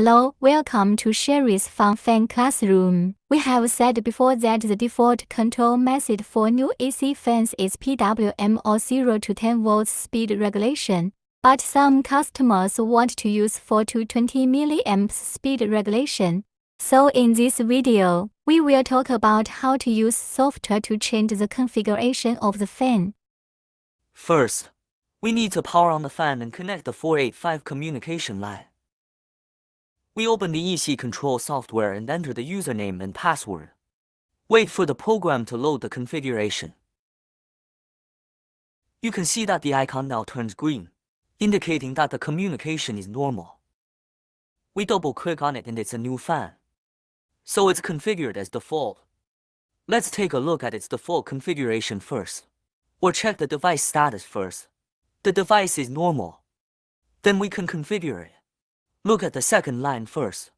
Hello, welcome to Sherry's Fun Fan Classroom. We have said before that the default control method for new AC fans is PWM or 0 to 10 volts speed regulation, but some customers want to use 4 to 20 milliamps speed regulation. So in this video, we will talk about how to use software to change the configuration of the fan. First, we need to power on the fan and connect the 485 communication line. We open the EC control software and enter the username and password. Wait for the program to load the configuration. You can see that the icon now turns green, indicating that the communication is normal. We double-click on it and it's a new fan. So it's configured as default. Let's take a look at its default configuration first. Or check the device status first. The device is normal. Then we can configure it. Look at the second line first.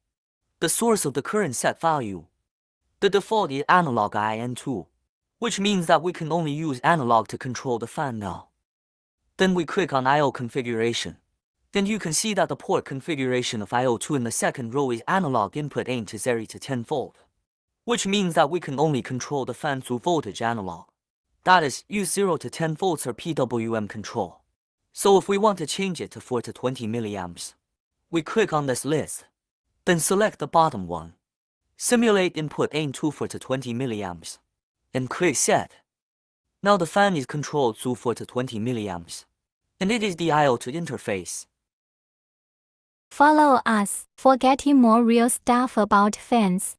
The source of the current set value. The default is analog IN2, which means that we can only use analog to control the fan now. Then we click on I/O configuration. Then you can see that the port configuration of IO2 in the second row is analog input 8 to 0 to 10 volt, which means that we can only control the fan through voltage analog. That is, use 0 to 10 volts or PWM control. So if we want to change it to 4 to 20 milliamps, we click on this list, then select the bottom one. Simulate input IN2 4 to 20 milliamps, and click Set. Now the fan is controlled through 4 to 20 milliamps, and it is the IO2 interface. Follow us for getting more real stuff about fans.